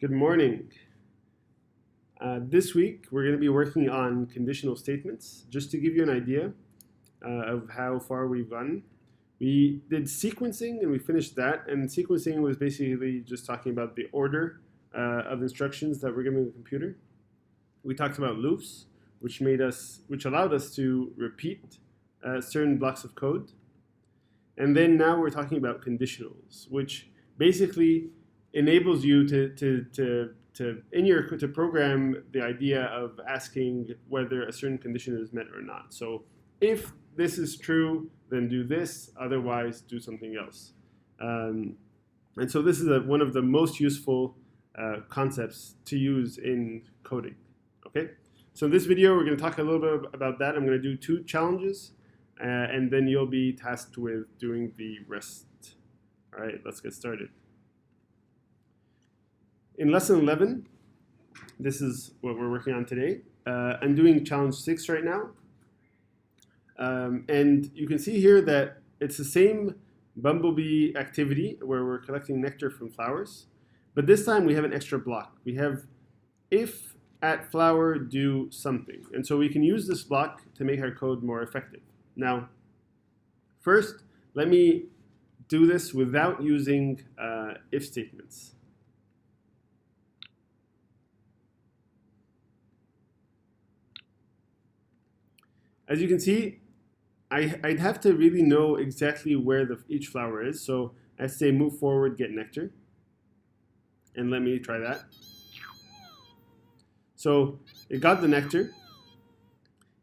Good morning. This week we're going to be working on conditional statements. Just to give you an idea of how far we've gotten, we did sequencing and we finished that. And sequencing was basically just talking about the order of instructions that we're giving the computer. We talked about loops, which allowed us to repeat certain blocks of code. And then now we're talking about conditionals, which basically enables you to program the idea of asking whether a certain condition is met or not. So if this is true, then do this, otherwise do something else. And so this is one of the most useful concepts to use in coding. Okay, so in this video we're going to talk a little bit about that. I'm going to do 2 challenges, and then you'll be tasked with doing the rest. All right, let's get started. In lesson 11, this is what we're working on today. I'm doing challenge 6 right now. And you can see here that it's the same bumblebee activity where we're collecting nectar from flowers. But this time we have an extra block. We have if at flower do something. And so we can use this block to make our code more effective. Now, first, let me do this without using if statements. As you can see, I'd have to really know exactly where each flower is. So I say move forward, get nectar. And let me try that. So it got the nectar.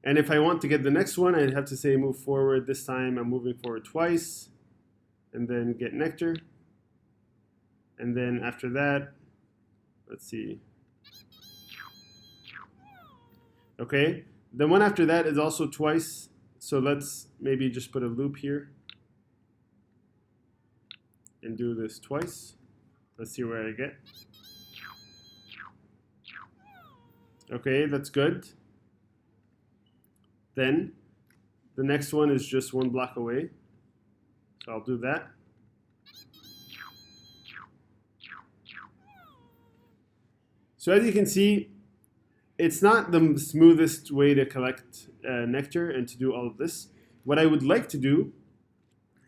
And if I want to get the next one, I'd have to say move forward. This time I'm moving forward twice. And then get nectar. And then after that, let's see. Okay. The one after that is also twice, so let's maybe just put a loop here and do this twice. Let's see where I get. Okay, that's good. Then the next one is just 1 block away, so I'll do that. So as you can see, it's not the smoothest way to collect nectar and to do all of this. What I would like to do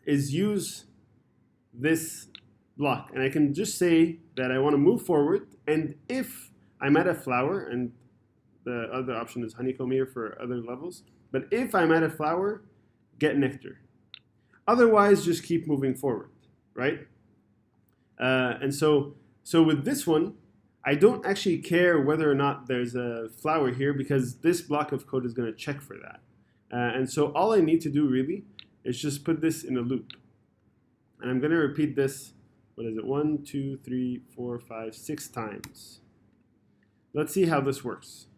is use this block. And I can just say that I want to move forward. And if I'm at a flower, and the other option is honeycomb here for other levels. But if I'm at a flower, get nectar. Otherwise, just keep moving forward, right? And so with this one, I don't actually care whether or not there's a flower here because this block of code is going to check for that. And so all I need to do really is just put this in a loop. And I'm going to repeat this, 1, 2, 3, 4, 5, 6 times. Let's see how this works.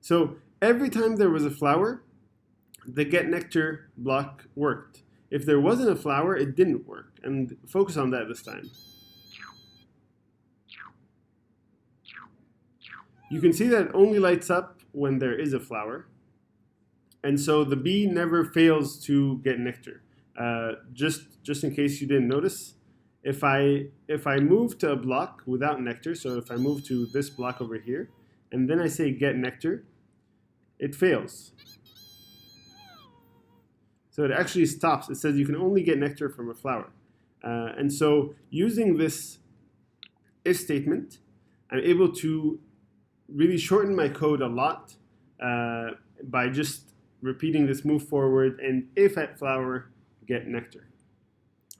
So every time there was a flower, the get nectar block worked. If there wasn't a flower, it didn't work. And focus on that this time. You can see that it only lights up when there is a flower. And so the bee never fails to get nectar. Just in case you didn't notice, if I move to a block without nectar, so if I move to this block over here, and then I say get nectar, it fails. So it actually stops. It says you can only get nectar from a flower. And so using this if statement, I'm able to really shorten my code a lot by just repeating this move forward and if at flower, get nectar.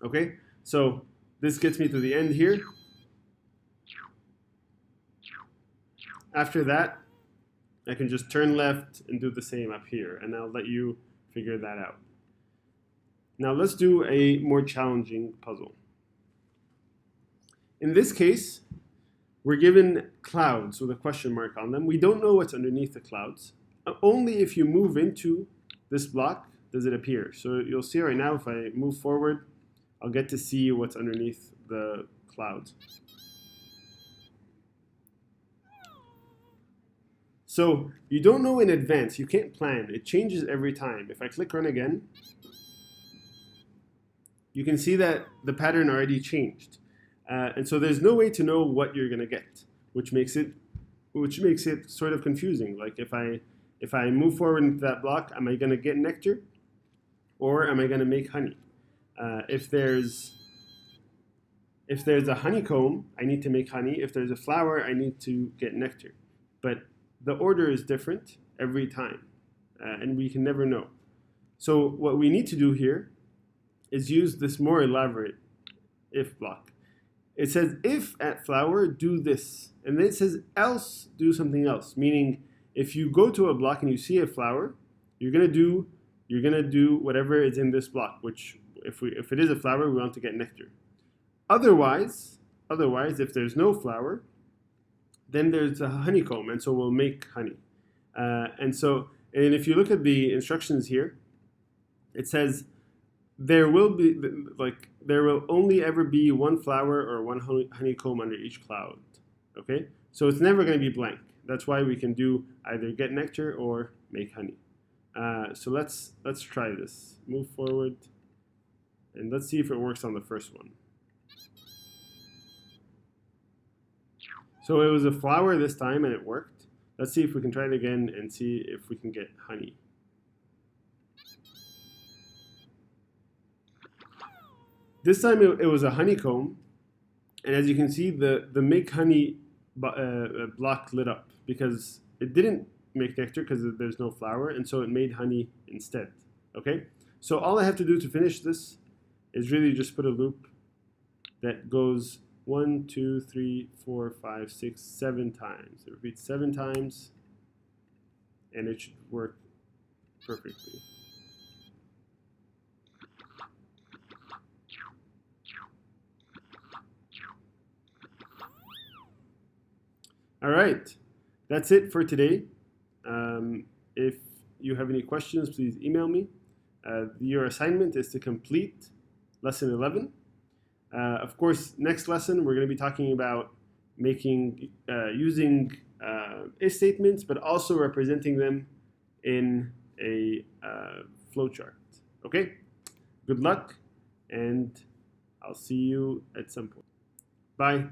Okay, so this gets me to the end here. After that, I can just turn left and do the same up here, and I'll let you figure that out. Now let's do a more challenging puzzle. In this case, we're given clouds with a question mark on them. We don't know what's underneath the clouds. Only if you move into this block does it appear. So you'll see right now if I move forward, I'll get to see what's underneath the clouds. So you don't know in advance. You can't plan. It changes every time. If I click run again, you can see that the pattern already changed. And so there's no way to know what you're going to get, which makes it sort of confusing. Like if I move forward into that block, am I going to get nectar, or am I going to make honey? If there's a honeycomb, I need to make honey. If there's a flower, I need to get nectar. But the order is different every time, and we can never know. So what we need to do here is use this more elaborate if block. It says, if at flower, do this. And then it says, else, do something else. Meaning, if you go to a block and you see a flower, you're gonna do whatever is in this block, which if it is a flower, we want to get nectar. Otherwise, if there's no flower, then there's a honeycomb, and so we'll make honey. And if you look at the instructions here, it says there will only ever be one flower or one honeycomb under each cloud. Okay, so it's never going to be blank. That's why we can do either get nectar or make honey. So let's try this. Move forward, and let's see if it works on the first one. So it was a flower this time, and it worked. Let's see if we can try it again and see if we can get honey. This time it was a honeycomb, and as you can see, the make honey block lit up because it didn't make nectar because there's no flower, and so it made honey instead. Okay, so all I have to do to finish this is really just put a loop that goes 1, 2, 3, 4, 5, 6, 7 times. It repeats 7 times, and it should work perfectly. All right, that's it for today. If you have any questions, please email me. Your assignment is to complete lesson 11. Of course, next lesson we're going to be talking about using if statements, but also representing them in a flowchart. Okay, good luck, and I'll see you at some point. Bye.